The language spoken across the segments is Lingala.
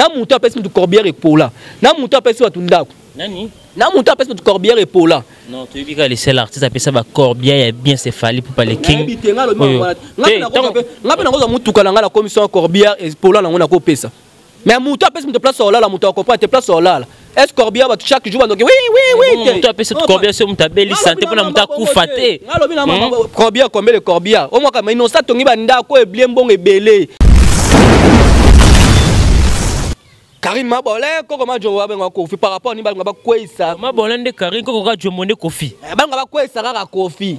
na mutu apesi mutu corbière epola na mutu apesi batu ndako nani na mutu apesi mutu corbière epola non tu dis que les seuls artistes appellent ça corbière bien céphalique pour pas les king ngape na ngoza mutu kana ngala commission corbière epola na ngona ko pesa mais mutu apesi mutu place olala mutu akopa te place olala est corbière ba chaque jour donc oui mutu apesi mutu corbière c'est mutu abeli santé pour na mutu akufa te ngalobi na corbière combien le corbière au moins kama innocent tongi ba ndako eblie mbongo ebele Karim Mabole, comment je vois bien Kofi par rapport à Nibal Ngaba Kwesa. Mabole de Karim, comment je monnaie Kofi. Bangaba Kwesa à Kofi.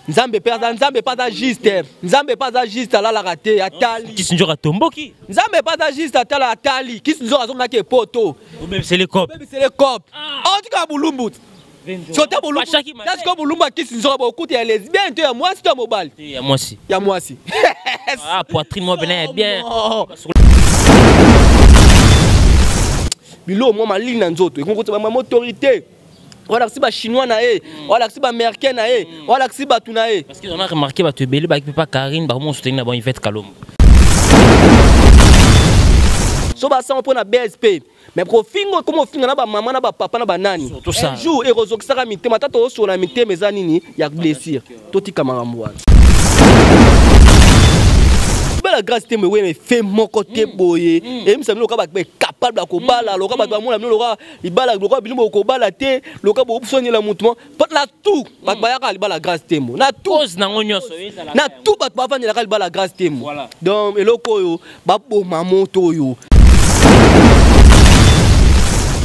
Nzambe pas juste. Nzambe pas juste à la raté à Tali. Qui sont Tomboki. Nzambe pas juste à Tali. Qui sont à son poto. Ou même c'est les copes. C'est les copes. En tout cas, Boulumbut. Sota Boulumbu. Est-ce que Boulumbu qui sont beaucoup de lesbiennes, tu es moi si tu es mobile. Il y a moi aussi. Il y a moi aussi. Ah, poitrine moi bien. Bilo moi ma ligne nzoto ekongo ma autorité voilà si ba chinois na voilà si ba américain na voilà si ba tuna parce qu'ils ont remarqué ba te belé ba pas Karine ba mo soutenir na bon Yvette Kalombo so ba ça pour na BSP mais profingo comment finga na ba maman na ba papa na ba nani tout ça un jour erozokisaka mitema tata o so na mitema ezanini ya blessure totika makambo wana la grâce te me mais fait mon côté boyé et me semble que capable ko bala loka ba mona loka ibala loka bilimo ko bala te loka bo soigner la mutement pas la tout ba ya ka la grâce te mo na tout cause na ngonyoso na tout ba ba fanya la grâce te mo donc eloko yo ba bo mamoto yo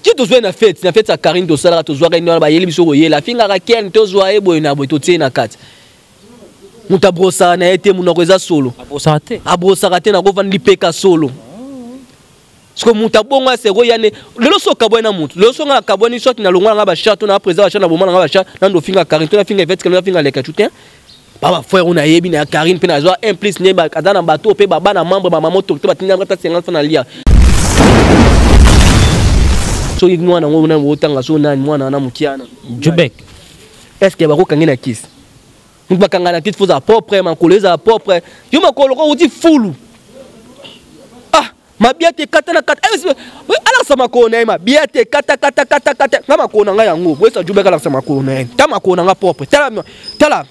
qui to na fête sa Karine to sala to zoa ino ba yeli biso ko yela finga ka ken to zoa e boy na boy to tie na kati muta brosa na été munoko eza solo abrosa te na ko vandi peka solo parce que muta bongo se go yane lelo so kabona mutu lelo so nga kaboni shot na longwa nga ba chato na président cha na bomana nga ba cha na ndo finga Karine to na finga Yvette na finga leka tutin baba frère on a yebi na Karine pe na zo implice ne ba kadana bato pe baba na membre ba mamoto to batinga ngata 50 francs na lia so ignoa na ngona wotanga so na mwana na mutiana Jobek est-ce que ba ko kangina kiss nous ne pouvons pas faire ça propre, ma collègue à propre. Je me collègue on dit full. Ah, ma biate kata na kata. Alors ça m'a connaît ma biate kata. Na ma connaît nga yango. Oui ça joue bien alors ça m'a connaît. Ta ma connaît nga propre. Tala,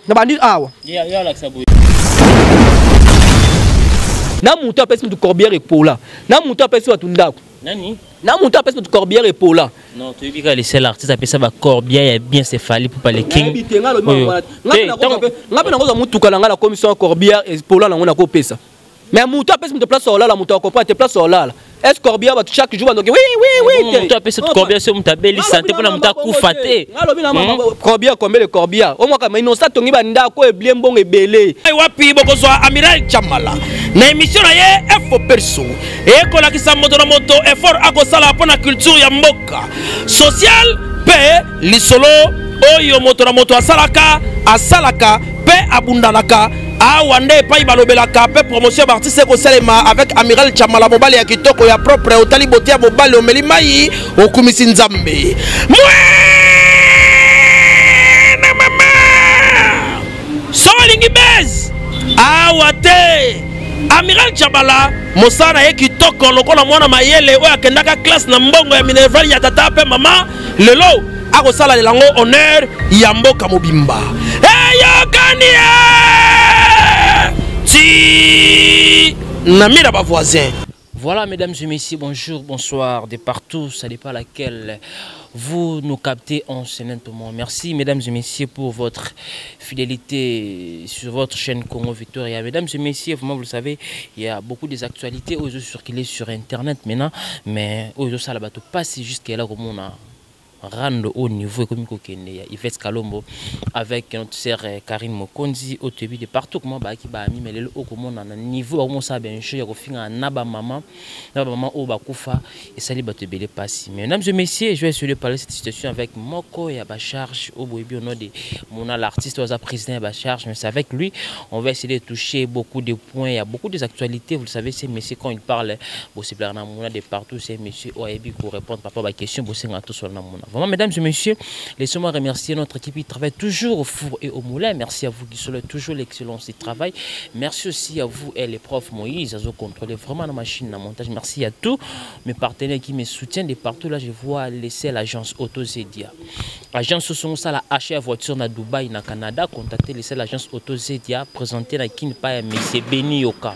na bandi awa. Ya la saboui. Na mutu apesi mutu corbière epola. Na mutu apesi batu ndako. Nani? Na mutu apesi mutu corbière epola. Non, tu dis que les seuls artistes appellent ça corbière bien céphalique pour pas les king. Ngape na ngoza mutu kana ngala commission corbière epola na ngona ko pesa. Mais mutu apesi mutu place olala mutu akopa te place olala. Est corbière ba chaque jour donc oui. Mutu apesi corbière c'est mutu abeli santé pour na mutu akufa te. Ngalobi na corbière combien le corbière. Au moins kama innocent tongi ba ndako eblie mbongo ebele. Wapi boko so Amiral Chamala. Na émission na ye efo perso e ko la kisa moto na moto effort akosala pona culture ya mboka social pe lisolo oyo moto na moto asalaka pe abundanaka awande pa ibalobelaka pe promotion artiste ko selema avec Amiral Chamala mobali ya kitoko ya propre otali botia mobali omeli mai okumisi nzambe na mama solingi bez awate Amiral Chamala mosana ye kitoko lokola mwana mayele oyo akendaka classe na mbongo ya minerval ya tata pe mama lelo akosala lelango honneur ya mboka mobimba eyokani ti na mira ba voisin. Voilà, mesdames et messieurs, bonjour, bonsoir, de partout, ça dépend à laquelle vous nous captez en moment. Merci, mesdames et messieurs, pour votre fidélité sur votre chaîne Congo Victoria. Mesdames et messieurs, vous le savez, il y a beaucoup des actualités aux circulées sur Internet maintenant, mais aux ça la passe jusqu'à là comme on a rendre au niveau comme Yvette Kalombo avec notre sœur Karine Mokonzi au début de partout comment ba ki ba mi melelo au comment na niveau ba ça bien sûr ya ko finga na ba maman au ba kufa et ça li ba te belé passer. Mesdames et messieurs, je vais essayer de parler de cette situation avec Moko ya ba charge au boyebi au nom de mon l'artiste au président ba charge, mais c'est avec lui on va essayer de toucher beaucoup de points, il y a beaucoup des actualités, vous le savez, ces messieurs quand ils parlent bon c'est plein na de partout, ces messieurs oyebi pour répondre par rapport à la question bo senga tout sur na mona. Vraiment, mesdames et messieurs, laissez-moi remercier notre équipe qui travaille toujours au four et au moulin. Merci à vous qui souhaitez toujours l'excellence du travail. Merci aussi à vous et les profs Moïse, à contrôler vraiment la machine, la montage. Merci à tous mes partenaires qui me soutiennent de partout. Là, je vois laisser l'agence AutoZedia. Agence Sosonsa, la HA voiture na Dubaï, na Canada. Contactez laisser l'agence AutoZedia. Présentez la Kinpa M. Beni Yoka.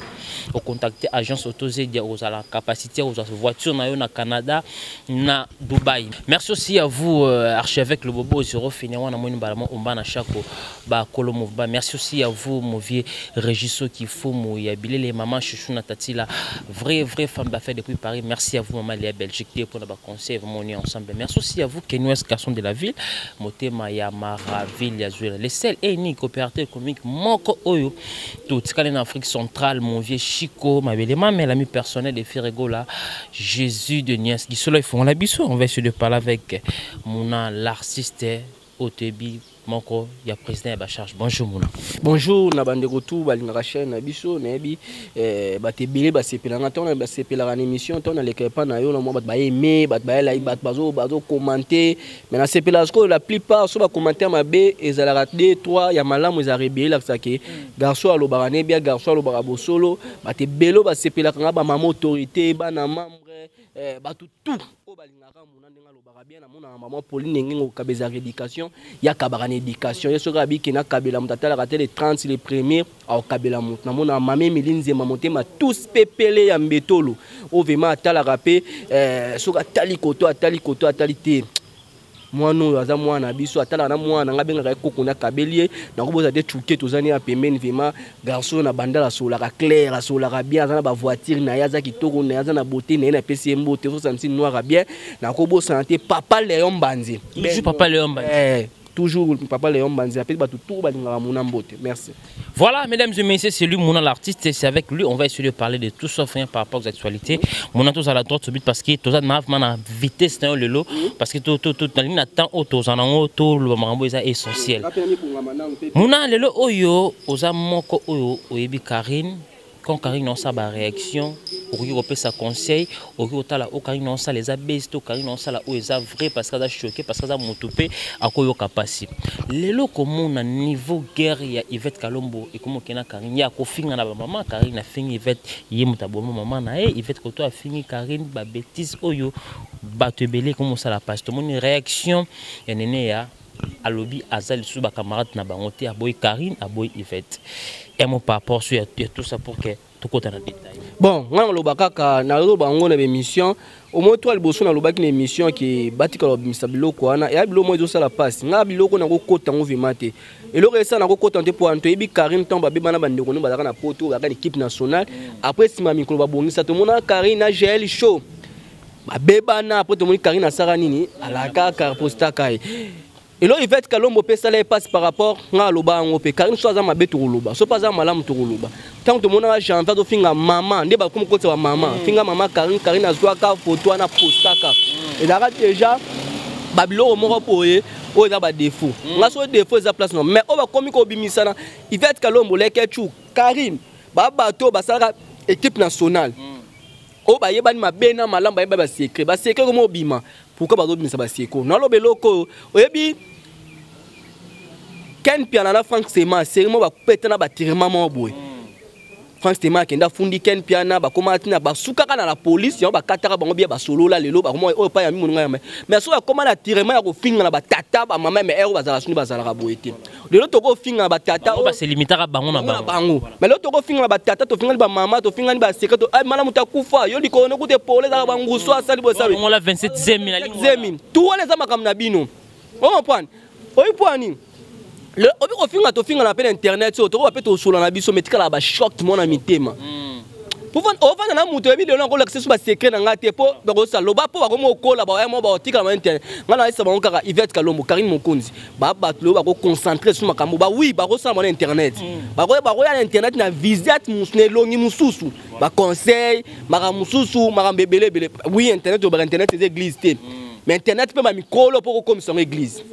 Au contacter agence AutoZedia aux la capacité aux voitures na Canada, na Dubaï. Merci aussi à vous archevêque le Bobo Zero Finewa na Moni Balamo Umbana Chako ba Kolomo. Merci aussi à vous mon vieux Régisso qui faut mou yabile les mamans chouchou na tati la vraie femme d'affaires depuis Paris. Merci à vous maman Léa Belgique pour la conseil vraiment on est ensemble. Merci aussi à vous Kenoues garçon de la ville Motema ya Maraville ya Zuela les seuls et ni coopérative économique moko oyo tout en Afrique centrale mon vieux Chico ma belle maman l'ami personnel de Ferrego là Jésus de Nias qui solo ils font la biso on va essayer de parler avec Mouna l'artiste Otebi Moko ya président ya charge. Bonjour Mouna. Bonjour na bande retour balingaka chaîne na biso nayebi batebele basepelanga tona basepelaka na émission tona lekepa na yo na mo bat ba aimer bat ba like bat bazo commenter mais na sepela sko la plupart so ba commentaire mabe ezalaka 2 3 ya malamu eza rebelle la sake garçon alobaka ne bien garçon alobaka bosolo batebelo basepelaka nga ba mama autorité ba na membre batu tout o balingaka Mouna ndenga lobaka bien na mona maman Pauline ngengo kabeza éducation ya kabaka éducation yeso kabi kina kabela mutata la tele 30 les premiers au kabela mut na mona mame milinze mamotema tous pepele ya mbetolo o vema atala rapé soka atali koto atali te mwana aza mwana biso atala na mwana ngabenga koko na kabelie na koboza te chuke tozani ya pembeni vema garçon na bandala sola ka clair sola bien azana ba voiture na yaza kitoko na yaza na beauté na PC mbote fo santi noir bien na kobo santé papa Léon Banzi toujours papa Léon Banzi toujours papa Léon Banzi appelle ba tout balingaka Mouna mbote. Merci. Voilà, mesdames et messieurs, c'est lui, Mouna l'artiste, et c'est avec lui, on va essayer de parler de tout sauf rien par rapport aux actualités. Mouna, tous à la droite, parce que tout ça, na vitesse, c'est le lot, parce que tout, dans l'île, attend, tout, en haut, tout, le marambo, est essentiel. Mouna, le lot, oyo, aux amoko, oyo, oyebi Karine, quand Karine n'a pas réaction, on peut sa conseil, on Karine n'a pas les abaisse, Karine n'a pas les vrai parce qu'elle a choqué, parce qu'elle a montopé, à quoi il y a capacité. Les lots comme on a niveau guerre, il y a Yvette Kalombo et comme on a Karine, il y a Kofing à la maman, Karine a fini Yvette, il y a Moutabomo maman, Yvette Koto a fini Karine, ba bêtise, oyo, batebele, comment ça la passe. Tout le monde une réaction, il y a à lobby, à Zal, sous ma camarade, n'a pas monté, à boy Karine, à boy Yvette. Et mon rapport sur tout ça pour que tout côté dans le détail. Bon, moi le bakaka na lo bango na émission au moins toi le bosso na lo baki na émission qui batika lo misabilo ko na ya bilo mo zo sala passe nga biloko na ko kota ngo vimate et le resta na ko kota nte pour anto ebi Karine tomba be bana bandeko no bazaka na poto bazaka équipe nationale après sima mikolo ba bongisa to mona Karine na GL show ba bebana après to moni Karine na sara nini alaka ka posta kai. Et là, il va être que l'homme passe par rapport à l'oba en opé. Car une chose à ma bête ou l'oba. So pas à malam to l'oba. Tant que mon âge en fait de finga maman, n'est pas comme côté maman. Finga maman Karine a joué à photo à postaka. Et là déjà, Babylone au mort pour eux, au y a des défauts. On a soit des défauts à place non. Mais on va comme au bimisana. Il va être que l'homme les ketchou. Karine, babato basara équipe nationale. Oh bah yeba ni ma bena malam ba yeba ba secret. Ba secret comme au bima. Pourquoi pas d'autres ça va seko non lo beloko oyebi ken piana na Frank Sema serimo ba kupeta na ba tirement mo boy Frank Sema kenda fundi ken piana ba komati na ba sukaka na la police yo ba kataka bango bia ba solo la lelo ba komo o pa ya mi mununga mais so ya koma na tirement ya ko finga na ba tata ba mama mais ero bazala suni bazala ka boyete lelo to ko finga na ba tata ba se limitaka bango na bango mais lelo to ko finga na ba tata to finga ba mama to finga ni ba secret to ay mala mutakufa yo liko no kute pole za bango so asali bo sabe on la 27e na lingo tout les amakam na bino on comprend oyi poani le obi ko finga to finga na pe internet so to ko pe to solo na biso metika la ba shock mon ami tema pour on na muto ebi de na ko l'accès sur ba secret na ngate po ba ko sa loba po ba ko mo kola ba mo ba tika na internet ngana isa ba nkaka Yvette Kalombo Karine Mokonzi ba lo ba ko concentrer sur makambo ba oui ba ko sa mon internet ba ko ya internet na visite musne longi mususu ba conseil mara mususu mara bebele bele oui internet to ba internet c'est église té mais internet peut ba mikolo pour comme son église.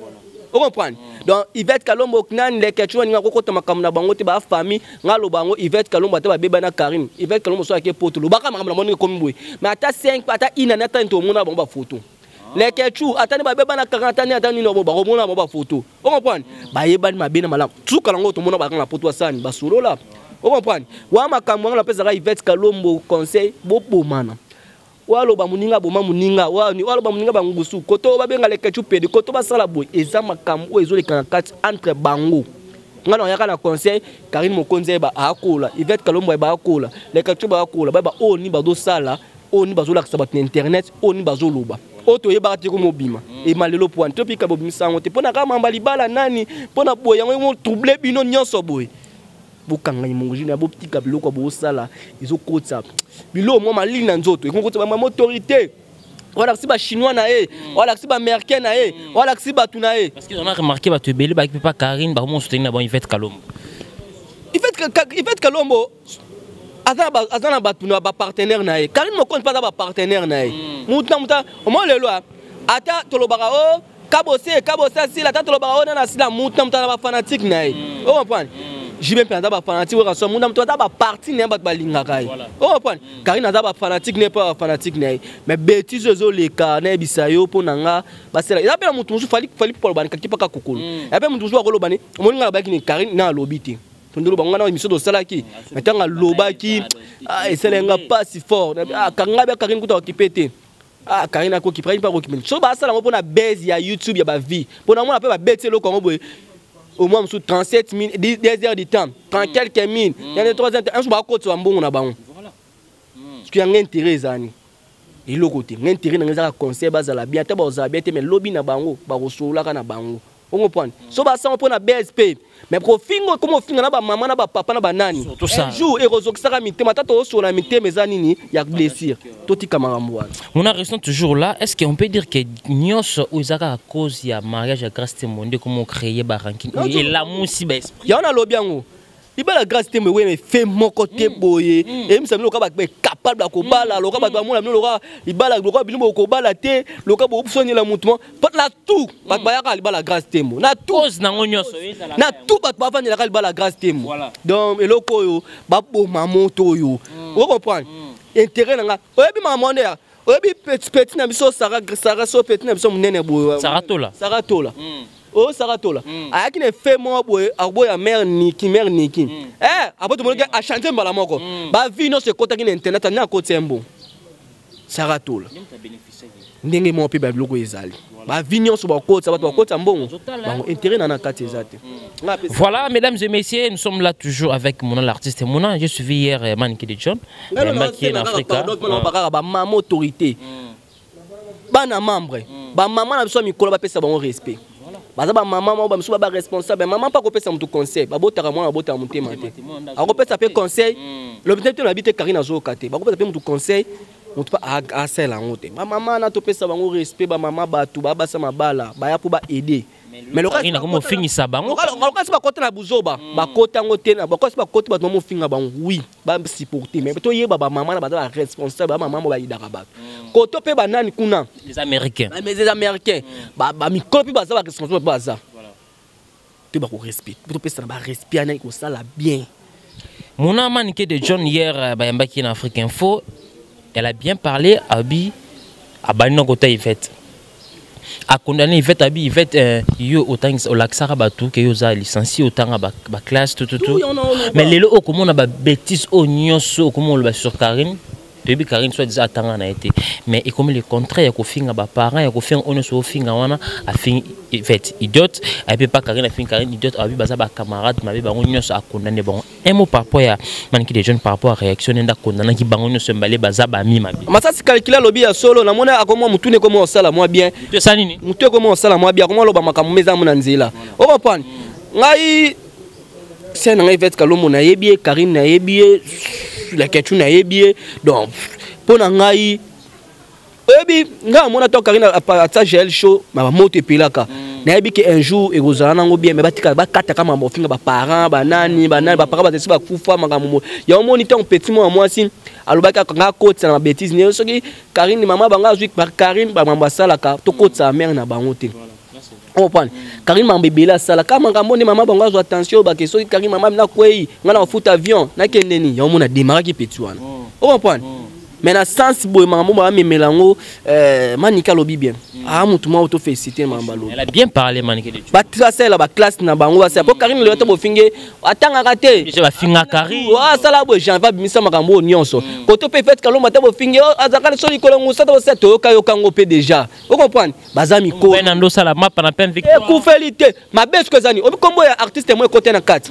Vous comprenez? Donc Yvette Kalombo nan les ketchou nga ko tama kamna bango te ba famille ngalo bango Yvette Kalombo te ba beba na Karine Yvette Kalombo so ake poto lo baka makam na moni comme boy mais ata 5 ata inanata into mona bango ba photo Les ketchou, attendez, baba na 40 ans, attendez, no ba romona ba photo. Vous comprenez? Ba yeba ni mabena malam. Tout kalango to mona ba na poto sani, ba solo là. Vous comprenez? Wa makambo na pesa ka Yvette Kalombo conseil bobo mana. Wa lo ba muninga boma muninga, wa lo ba muninga ba ngusu. Koto ba benga les ketchou pedi, koto ba sala boy. Eza makambo ezo le 44 entre bango. Ngana yaka na conseil Karine Mokonze ba akola, Yvette Kalombo ba akola, les ketchou ba akola, ba oni ba do sala. Oni bazola kisaba na internet, oni bazoloba. Oto yeba te ko mobima. E malelo point. To pika bobimisa ngote. Pona kama mbali bala nani, pona boy yango mo trouble bino nyonso boy. Bokanga imunguji na boptika biloko bo sala, izo kotsa. Bilo mo mali na nzoto, ikokotsa ba autorité. Voilà si ba chinois na e, voilà si ba américain na e, voilà si ba tuna e. Parce qu'on a remarqué ba te belé ba pas Karine, ba mo soutenir na bon Yvette Kalombo. Yvette Kalombo azana batuna ba partenaire nae. Karine Mokonze pas ba partenaire nae. Muta au moins le loi. Ata tolobara o kabose si la tata tolobara o na sila muta ba fanatique nae. Vous comprenez? J'ai même pas ba fanatique ou raison muta ba parti ne ba balinga kai. Vous comprenez? Karine ba fanatique n'est pas fanatique nae. Mais bêtise zo le ka na bisayo ponanga ba sela. Il appelle mutu fali pour ban kaki pa kokolo. Il appelle mutu ko lobani. Moninga ba kini Karine na lobiti. Tondolo bangana émission de salaki metanga lobaki eselenga pas si fort kanga ba Karine kuta okipete Karine ko kiprani pas okipete so ba sala mo pona base ya YouTube ya ba vie pona mo appelle ba bête lo kongo boy au moins sous 37 minutes 10 heures de temps 30 quelques minutes il y a 3 ans un jour ba ko to mbongo na bango ce qui a un intérêt zani et le côté l'intérêt na ngeza conseil bazala bien ta ba ozabia te mais lobby na bango ba kosola kana bango. On comprend. So ba ça on prend na BSP. Mais profingo comment finga na ba maman na ba papa na ba nani. Un jour et rozo kisaka mité mata to so na mité mezani ni ya blessure. Toti kamarambo. On a resté toujours là. Est-ce qu'on peut dire que nyos ou izaka à cause ya mariage à grâce témoignée comment créer ba ranking et l'amour si ba esprit. Ya on a lobiango. Il va la grâce témoignée mais fait mon côté boyé. Et me semble ka capable de kobala loka ba mo la loka ibala loka bilimo kobala te loka bo soigner la mouvement pas la tout ba ya ka la grâce témo na tout cause na ngonyoso na tout ba ba vendre la grâce témo donc eloko yo ba bo mamoto yo vous comprenez intérêt nga oyebi maman ya oyebi petit na biso Sarah so petit na biso munene bo Saratola oh Saratola ayaki ne fait moi boy arbo ya mère Niki après tout le monde a chanté mbala moko ba vie no se kota ki internet na ko tembo Saratola ndenge mo pe ba biloko ezali ba vie nyonso ba kota ba kota mbongo ba intérêt na kati ezate. Voilà mesdames et messieurs, nous sommes là toujours avec mon l'artiste Mouna. J'ai suivi hier Maniki de John qui est en Afrique ba maman autorité bana membre ba maman na biso mikolo ba pesa ba respect. Baza ba maman ba msuba ba responsable maman pas kopesa mutu conseil ba botaka mwana botaka mutema te akopesa pe conseil le peut-être na bité Karine azo kate ba kopesa pe mutu conseil mutu pa a sela ngote ba maman na to pesa bango respect ba maman batu ba basa mabala ba ya pour ba aider mais le Karine comment finisa bango lokasi ba kota na buzoba ba kota ngote na ba kosi ba kota ba mo finga bango oui ba supporter mais to yeba ba maman na ba responsable ba maman ba idaka ba koto pe ba nani kuna les américains mais les américains ba mikolo pe ba za ba responsable ba za te ba ko respect to pe ça ba respect na ko sala bien. Mon Maniki de John hier ba yamba ki na Afrique Info elle a bien parlé abi abano kota Yvette a condamné Yvette yo autant au laxara batu que yo za licencié autant ba classe tout mais les lo comment on a ba bêtise au nyonso comment on le sur Karine depuis Karine soit déjà attendant a été mais et comme le contraire ko finga ba parents ya ko finga on so finga wana a fin Yvette idiote et puis pas Karine a fin Karine idiote abi baza ba camarade ma ba nyonso a condamné bon un mot par rapport à Maniki de John par rapport à réaction nda condamné ki bango nyonso mbalé baza ba mi mabi masa si calculer lobby ya solo na mona akomo mutune comme on sala moi bien to sanini mutune comme on sala moi bien comment loba makamu meza mona nzela o comprendre ngai c'est na Yvette Kalombo na yebi Karine na yebi la question na yebi donc pour ngai ebi nga mona to Karine a ta gel show ma moto pelaka na yebi que un jour ezala nango bien mais batika ba kata kama mo finga ba parents ba nani ba parents ba tesi ba kufa makamu ya omoni ton petit moi si alobaka nga kotsa na bêtise ne soki Karine maman banga zwi par Karine ba mamba salaka to kotsa mère na bango te. On prend Karine m'a bébé là ça la kama ngamoni maman bango zo attention ba que soki Karine maman na kwei ngana foot avion na kendeni ya omona démarrer ki petit wana. On prend mais na sens boy maman ba memelango manika lobi bien ah mutu ma auto féliciter mambalo elle a bien parlé manika de ba tracer la ba classe na bango ba c'est pour Karine le to bo finge atanga raté je va finga Karine wa sala bo Jean va bimisa makambo nyonso koto pe fait kalomba to bo finge azaka so likolo ngusa to set to kayo kango pe déjà vous comprenez bazami ko ben ndo sala map na peine victoire ku félité ma best que zani obi kombo ya artiste moi côté na 4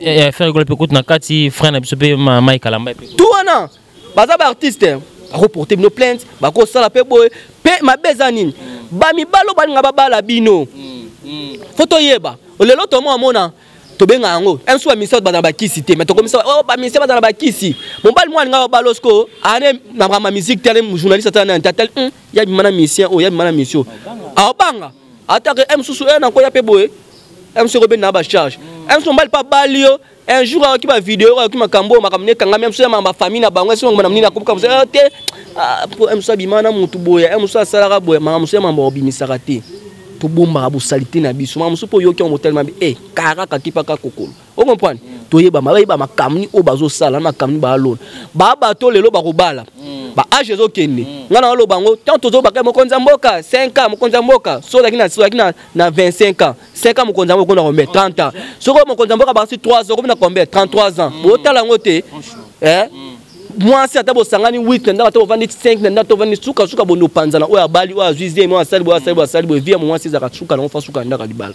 ya faire rigolo pe côté na 4 frère na biso pe Mike Kalamba tout wana baza ba artiste ba reporter nos plaintes ba ko sala pe boy pe ma bezanine ba mi balo ba nga babala bino photo yeba olelo to mo amona to benga yango un soir ministre ba na ba kisi te mais to komisa oh ba ministre ba na ba kisi mon bal moi nga balosko ane na ma musique tele journaliste tele na tel ya bi mana mission o ya bi mana mission a banga attaque m susu na ko ya pe boy m se robe na ba charge m so mbal pa balio un jour qui va vidéo qui m'a cambo m'a ramené quand même sur ma famille na bango sur mon na comme ça te pour m so bimana mutu boya m so sala boya ma so ma bimisa raté to bomba bu salité na biso ma so po yo ki on motel ma karaka tipaka kokolo o comprendre to yeba ma kamni o bazo sala ma kamni ba alone ba bato lelo ba kobala ba age zo kende ngana lo bango tant to zo ba mo konza mboka 5 ans mo konza mboka so la na 25 ans 5 ans mo konza mboka na combien 30 ans so ko mo konza mboka ba si 3 ans ko na combien 33 ans bo tala ngote moi si atabo sangani 8 nda atabo vandi 5 nda to vandi suka bono panzana o ya bali o azuize mo asali bo via mo si za suka na fa suka nda ka libala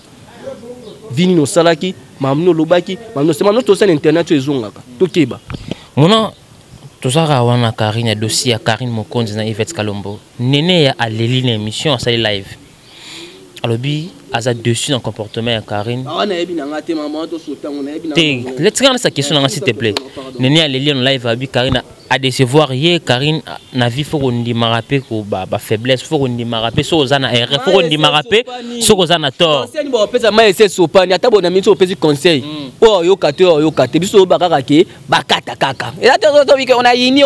vini no salaki mamno lobaki mamno sema no to sen internet ezongaka to keba mona to saka wana Karine dossier ya Karine Mokonzi na Yvette Kalombo nene ya aleli na émission sali live alobi aza dessus dans comportement ya Karine na yebi na ngate maman to sotango na yebi na let's regarder sa question s'il te plaît nene aleli en live abi Karine à décevoir hier Karine na vie faut qu'on dit marapé ko ba faiblesse faut qu'on dit marapé so zana erreur faut qu'on dit marapé so ko zana tort conseil bo pesa ma ese sopani atabo na minso pesi conseil o yo kate biso bakaka ke bakata kaka et là to wike on a yini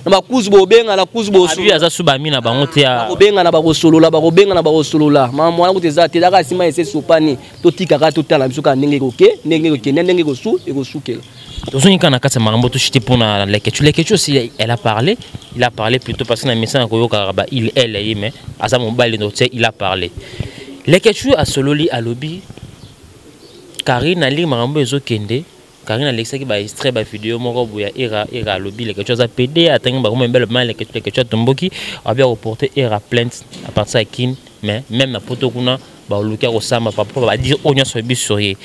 na bakuzi bo benga na kuzi bo su aza suba mina bango te ya bo benga na ba solola ba benga na ba solola mama mwana ko teza te daka sima ese sopani to tikaka to tala biso ka ndenge ko ke ndenge ko su e ko sukela. Tozonika na kati makambo to chité pour na Lekechu aussi il a parlé plutôt parce que na message na koyoka ba il elle mais asa mobile no il a parlé Lekechu a sololi a lobby Karine ali makambo ezokende Karine alexaki ba extrait ba vidéo moko boya era lobby Lekechu za PD atangi ba comme belle mal Lekechu tomboki a bien reporter era plainte à partir de kin mais même na poto kuna ba luka ko samba papa ba dire onyo so bisoye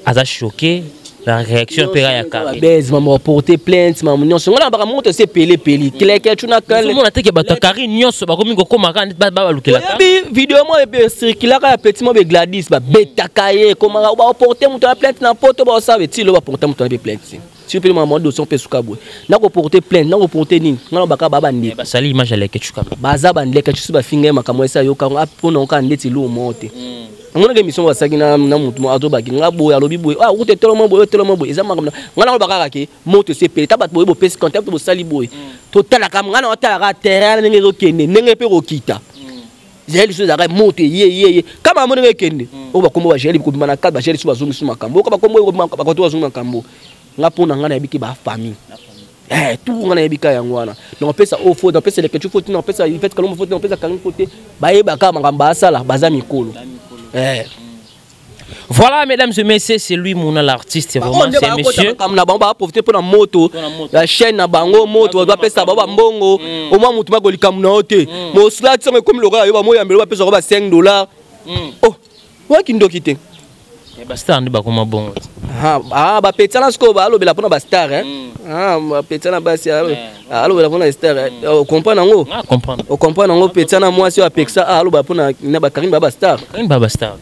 asa choqué. La réaction pera ya Karine. Base maman porter plainte maman nyonso. On a ba monte c'est peli. Lekechu na kale. On a teke ba Karine nyonso ba komi ko koma kan ba lukela. Bi vidéo mo be circuler ka petit mo be Gladys ba betaka ye koma ba porter mutu na plainte na poto ba sabe ti lo ba porter mutu na be plainte. Si pe maman do son pe suka boy. Na ko porter plainte, na ko porter nini. Ngana ba ka baba ndi. Ba sali image ya Lekechu ka. Ba za ba Lekechu si ba finga makamwa esa yo ka apona ka ndeti lo mote. On a des missions qui na mutu mo azo baki nga boy alobi boy ah ute tolo mo boy ezama ngana ngana bakaka ke moto se pe tabat boy bo pesi contact bo sali boy to tala kam ngana otala ka terrain ndenge ko kende ndenge pe ko kita jeli so zaka moto ye kama mo ndenge kende o ba kombo ba jeli ko bimana ka ba jeli so bazungu suma kambo ko ba kombo ba ko to bazungu kambo nga pona ngana yebiki ba famille tout ngana yebika yangwana donc pesa au faut donc pesa Lekechu faut non pesa il fait que l'on faut non pesa Karine côté ba yeba ka ngamba sala baza mikolo. Voilà, mesdames et messieurs, c'est lui, mon l'artiste. Vraiment, c'est monsieur. Comme on va profiter pour la moto, la chaîne, la bango, moto, on va faire ça, baba mbongo. Au moins, moto magoli comme noté. Mon slide, c'est comme le gars, il va mourir, mais il va payer $5. Oh, ouais, qui nous quitte. Bastard, on va comme bon. Ah, bah, pétain la scoba, alors, il a pas bastard, hein. Ah, pétain la basse, alors, il a pas star. On comprend, non? Ah, comprendre. On comprend, non? Pétain la moi, si on a pexé, alors, bah, pour na Karine bastard. Karine bastard.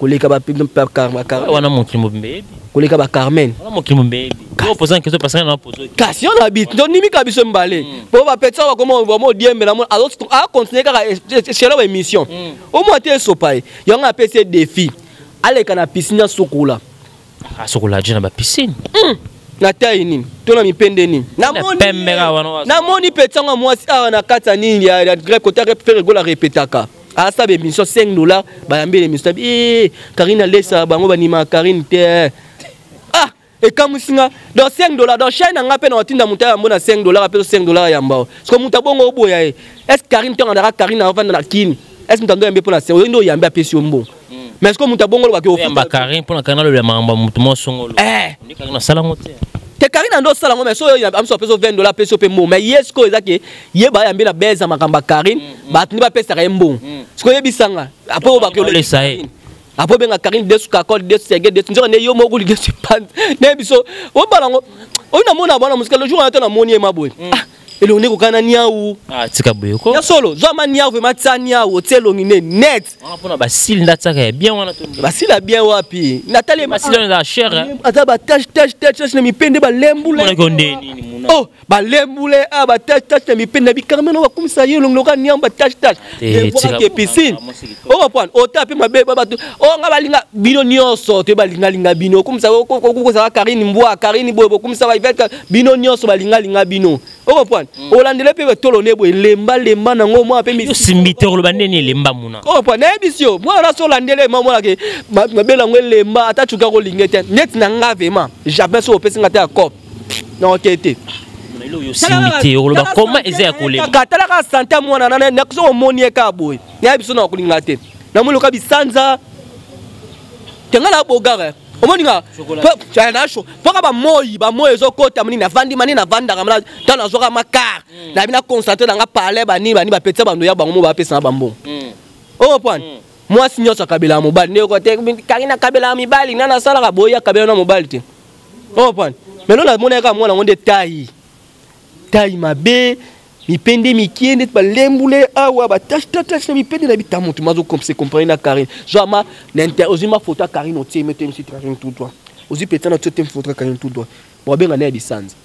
Koleka ba pim pa Carmen. Wana montre mo mbebe. Koleka ba Carmen. Wana montre mo mbebe. Ko poser une question parce que na poser. Question na bit. Donc nimi ka biso mbale. Po ba petsa ba comment on va diembe na mo alors a continuer ka chez la émission. Au moins te sopaye. Yanga PC défi. Ale kana piscine sokola. Ah sokola jina ba piscine. Na tayi nini? To na mipende nini? Na moni petsa nga mwasi a na kata nini ya grec côté faire gola répétaka. Ah ça be mission $5 ba yambe les mission Karine laisse bango ba nima Karine te ah Et quand musinga dans 5 dollars dans chaîne nga pe na otinda muta mona 5 dollars pe 5 dollars ya mbao. Parce que muta bongo boya e. Est-ce Karine to ngara Karine na vanda na kini. Est-ce mutando yambe pour la série ndo yambe apesi ombo. Mais est-ce que muta bongo ba ke o yamba Karine pour na kanalo le mamba mutu mo songolo. Ndi Karine sala ngote. Te Karine ndo sala ngome so am so peso 20 dollars peso pe mo. Mais yes ko ezaki ye ba yambe na beza makamba Karine ba tni ba pesa ka mbongo. Parce que yebisanga après o ba ke le sae. Après ben Karine desu ka col desu sege desu nzo ne yo moguli desu pan ne biso o balango o na mona bana musika le jour on na moni e maboy et le oneko kana niaou tika boye ko ya solo zo ma niaou vraiment tsa niaou telo ngine net on pona ba sil ndataka bien wana to ba sil bien wapi natale ba sil na cher ata ba tâche na mi pende ba lembule on ko ndeni muna oh ba lembule ba tâche na mi pende bi carmen wa kumisa yo longoka niaou ba tâche et voilà que piscine o va prendre o tape ma be ba o nga balinga bino nyonso te balinga bino kumisa ko za Karine mbwa Karine bobo kumisa ba iveka bino nyonso balinga bino o va prendre o landele pe tolo nebo lemba nango mo ape mi simbite ko bandeni lemba muna o pa na bisio mo na so landele mo la ke mabela ngo lemba ata chuka ko lingete net na nga vraiment jamais so pesi ngata ya cop na okete ilo yo simbite ko ba comment eza ko lemba katala ka santé mo na na so moni ka boy na biso na ko lingate na mo lo ka bisanza tengala bogare omoninga na sho foka ba moyi zo kota mani na vanda kamala tana zoka makar na bina concentrer na nga parler bani ba petsa bando ya bango ba pesa bambo o point moi sinyo sa kabela mobali ne ko te Karina kabela mibali na sala ka boya kabela na mobali te o point mais lo na moneka mwana ngonde tai mabe mi pende mi kiende ba lembule awa ba tâche mi pende na bita mutu mazo comme c'est comprendre na Karine jama n'inter ozima photo Karine otie mettre mi Karine tout droit ozi petana otie photo Karine tout droit bo benga na bisanza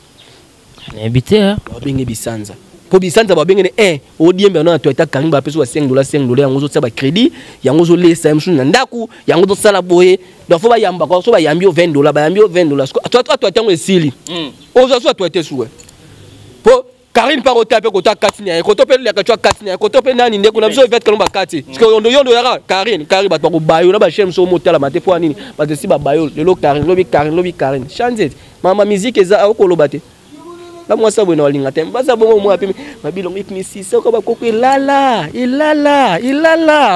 na habité bo benga bisanza po bisanza bo benga ne o diembe na to eta Karine ba peso $5 yango zo tsa ba crédit yango zo lesa msu na ndaku yango zo sala boye do fo ba yamba ko so ba yambi $20 ba yambi $20 to tango esili ozo so to ete suwe po Karine par otape ko ta katini ko to pe le ka twa katini ko to pe nani ndeko na biso vet kalomba kati parce que yondo yara Karine ba to ko bayo na ba shem so motela mate po nini ba te si ba bayo le lo Karine chanze mama musique eza ko lobate la moi ça bona linga tem ba sa bongo mo api mabilo ngitni si so ko ba ko ilala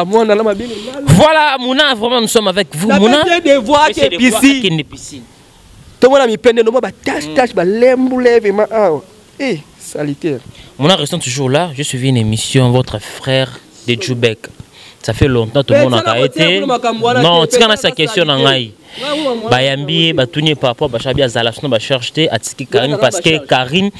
mona la mabilo voilà Mouna vraiment nous sommes avec vous Mouna de voir que piscine to mona mi pende no ba tâche ba lembule vraiment salitaire. Mouna restons toujours là. J'ai suivi une émission, votre frère de Djoubek. Ça fait longtemps tout le monde a été. Non, tu as sa question en aïe. Bayambi, Batounie par rapport à Bachabia Zalachno, Bacharchte, Atiki Karine, parce que Karine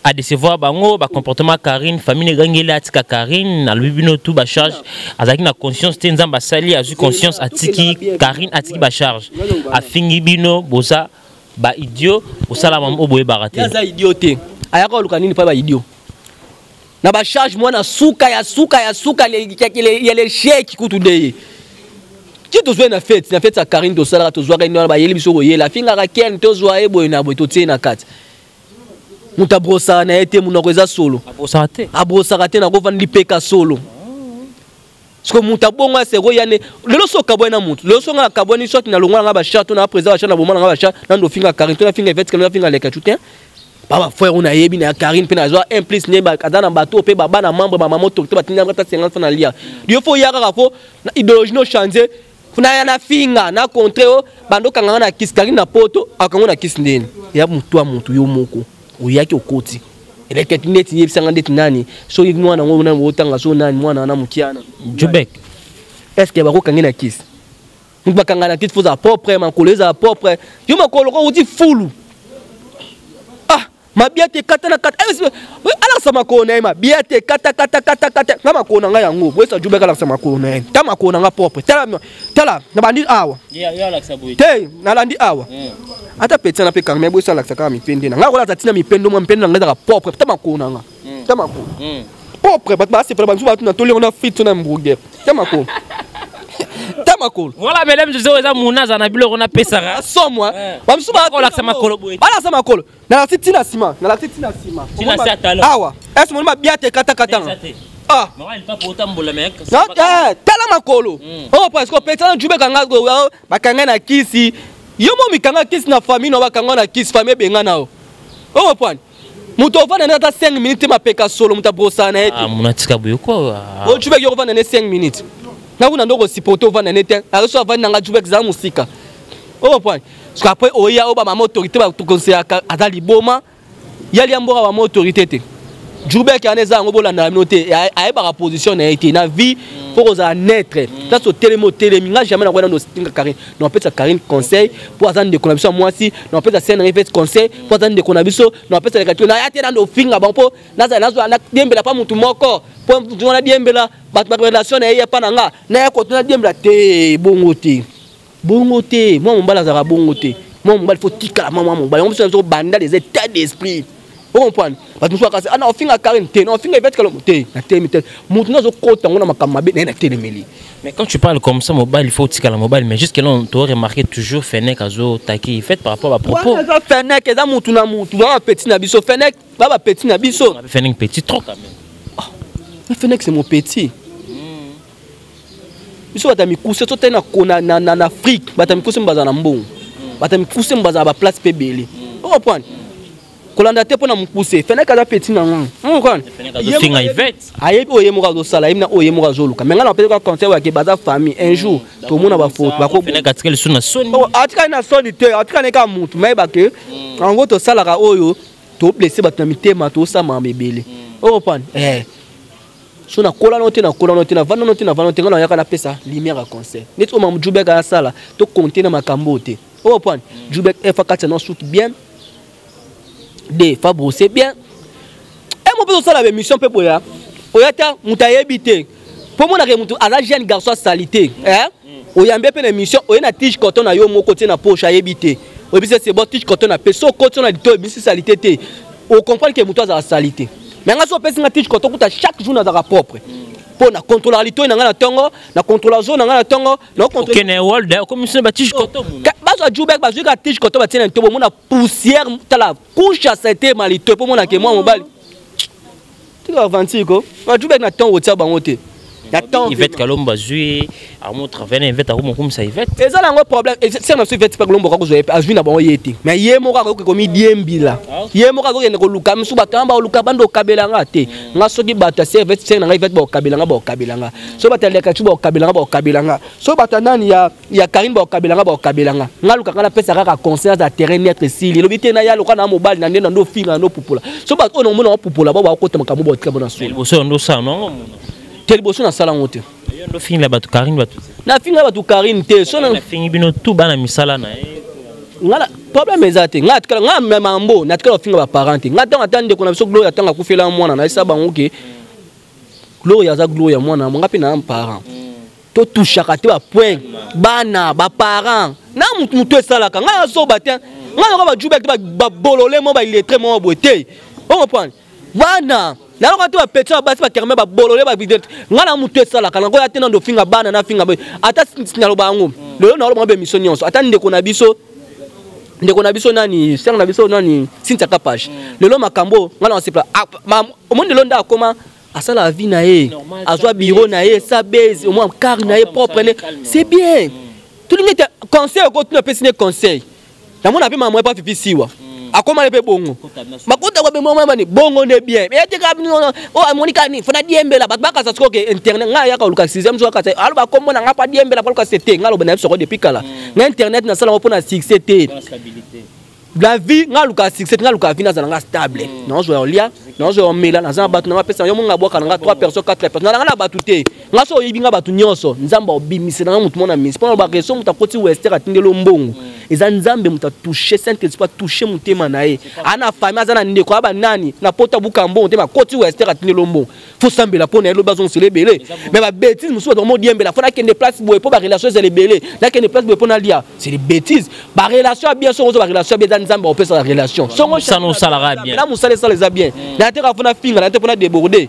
a décevoir Bango, comportement Karine, famille Gangela, Atika Karine, à l'ubino tout Bacharge, Azaki na conscience, Tenzamba Sali, a eu conscience, Atiki Karine, Atiki Bacharge, a Fingibino, Bosa, Ba idiot, au salamam Oboe Barate. Yaza idioté. Ayako lukanini pa ba idiot. Na ba charge moi na suka ya les chèques kutudeye. Qui to na fête sa Karine to sala to zwa ino ba yeli biso ye la finga ka ken to zwa ebo na bo to tsena kat. Muta brosa na ete munoko eza solo. Abrosa te na ko vandi peka solo. Parce que muta bonga se royane lelo so kabona mutu lelo so nga kaboni so na longwa nga ba chato na président cha na bomana nga ba cha na ndo finga Karine to na finga fête na finga leka chutin. Baba frère on a yebi na Karine pe na zo implice ne ba kadana bato pe baba na membre mama moto to batinga ngata 50 na lia dio fo yaka ka fo na idéologie no changer funa ya na finga na contre o bando kanga na kiss Karine na poto akango na kiss ndeni ya mutu yo moko oyaki okoti ele ketineti yebi sanga ndeti nani so mwana ngo na wotanga so nani mwana na mukiana Djoubek est-ce que ba ko kanga na kiss ngba kanga na kiss fo za propre makoleza propre yo makolo ko uti fulu mabiate kata ala sama ko na mabiate kata ngama ko na nga yango wesa Djoubek ala sama ko na tama ko na nga propre tala na bandi awa ya la saboy te na landi awa ata petsa na pe kanga me bosa la saka mi pende na nga kola tatina mi pendo mo mpendo nga propre tama ko na nga tama ko propre ba se ba nzuba tuna tole on a fit na mburger tama ko voilà mesdames je sais Mouna za na bilo on a pesara so moi ba msuba ko la sama kolo boy ala sama kolo na la titina sima tina sa tala awa est-ce mon ma biate kata mama il pas pour tambola mec tala makolo oh parce que petana Djoubek nga ba kanga na kisi yo mo mikanga kisi na famille no bakanga na kisi famille benga nao oh point muto vana na ta 5 minutes mapeka solo muta brosa na ete munatika buyo ko o jubek yo vana na 5 minutes na kuna ndoko sipoto vana nete areso vana nga jubek za musika oh point parce qu'après oya oba ma autorité ba to conseiller azali boma yali ambora ba autorité te jubek aneza ngo bola na minote aye ba position na été na vie faut que ça naître ça so télémo téléminga jamais na kwenda no stinga Karine non peut ça Karine conseil pour attendre de connexion moi si non peut ça scène fait conseil pour attendre de connexion non peut ça le na ya te na no finga bon po na diembela pa mutu moko pour na diembela ba relation na ye pa nanga na ya ko na diembela te bongo te moi mon bala za bongo te moi mon bala faut tika maman mon bala on se banda des états d'esprit. Vous comprenez? Parce que nous sommes en fin de Karine, on fin de fait que mais quand tu parles comme ça, mobile, il faut tirer la mobile. Mais jusque là, on t'a remarqué toujours Fennec Azo Taki fait par rapport à propos. Fennec, ça moutou na moutou, petit nabiso. Fennec, baba petit nabiso. Fennec petit trop quand même. Fennec c'est mon petit. Biso batami couser tout na Afrique, batami couser mbaza na mbongo. Batami couser mbaza ba place pebele. Vous comprenez? Kolanda te pona mukuse Fennec aza petit na ngana ngana finga Yvette ayebi oyemoka zo sala yemna oyemoka zo luka menga na peut être conseil wa ke baza famille un jour to mona ba faute ba ko Fennec atika le suna soni atika na soni te atika ne ka mutu mais ba ke en gros to sala ka oyo to blesser ba mitema to sa ma mebele o pan sona kola note na vano note ngana yaka na pesa lumière à conseil net o mam Jubek a sala to compter na makambo te o pan Jubek fa katsa no souk bien de Fabro c'est bien et mon peu ça la mission pe boya oyata mutaye bité pour moi na ke mutu ala jeune garçon salité oyambe pe na mission oyena tige coton na yo mo côté na poche ayebité oyebise c'est bon tige coton na peso coton na dito bisi salité te o comprendre que mutu za salité mais nga so pesi na tige coton kuta chaque jour na za propre pour na contrôler lito na nga na tongo na contrôler zone na nga na tongo na contrôler Kene World comme monsieur ba tige coton bazo Jubek bazo ka tige coton ba tiena ntobo mona poussière tala couche à cette malito pour mona ke moi mobile tu vas avancer ko ba Jubek na tongo tia bango te na tongo Yvette Kalomba zui a mon travail Yvette a comme ça Yvette et ça là un problème c'est na Yvette Kalomba ko zo a zui na bango yeti mais ye moka ko komi diembila ye moka ko ko luka msu batamba luka bando kabelanga te nga soki bata Yvette c'est na Yvette ba kabelanga so bata leka tu ba kabelanga so bata nani ya Karine ba kabelanga nga luka kana pesa kaka conseil à terrain net sili lobité na ya luka na mobile na ndena ndo finga ndo pupula so bata ono mona pupula ba ko tema kamubo tika bona so boso ndo sa non telboso na sala ngote ndo finga ba Karine ba na finga ba Karine te so na fingi bino tout bana misala na ngala problème ezate nga atikala nga memambo na atikala finga ba parent nga tanga tande ko na biso Gloria tanga kufela mwana na isa bango ke Gloria za Gloria mwana nga pe na parent to touchaka te ba point bana ba parent na mutu esalaka nga so batin nga ba Jubek ba bolole mo ba illettré mo boté on comprend bana na ko to petit ba basi ba kerme ba bolole ba bidet nga na mutu esalaka na ko ya tena ndo finga bana na finga ata sinalo bango lelo na lo ba mission nyonso ata ndeko na biso nani ser na biso nani Cynthia Kapage lelo makambo nga na sepla au monde londa akoma asala la vie na ye azwa bureau na ye sa base au moins car na ye propre c'est bien tout le monde conseil ko tu na pesine conseil na mona pe maman pas fifi siwa akoma le pe bongo makota ko be maman bani bongo ne bien mais te ka o amonika ni fona diembela ba ka sa ko ke internet nga ya ka luka 6e so ka sa alo ba kombo na nga pa diembela pa luka c'était nga lo bana so ko depuis kala na internet na sala pour na succès la vie nga luka succès nga luka vie na za nga stable non zo lia non zo mela na za batu na pesa yo munga boka nga 3 personnes 4 personnes na nga batu te nga so yibinga batu nyonso nzamba obimise na mutu mona mise pour ba reso muta koti wester atindelo mbongo eza nzambe muta toucher saint esprit toucher mutema na ye ana famille azana ndeko aba nani na pota bukambo te ba koti wester atindelo mbongo faut sambela pour na lo bazon celebele mais ba bêtise musu ba mo diembela faut na kende place boye pour ba relation zelebele na kende place boye pour na lia c'est des bêtises ba relation bien so ba relation bien nzambe on peut sa relation ça nous salara bien là musale ça les a bien na te ka fona finga na te fona déborder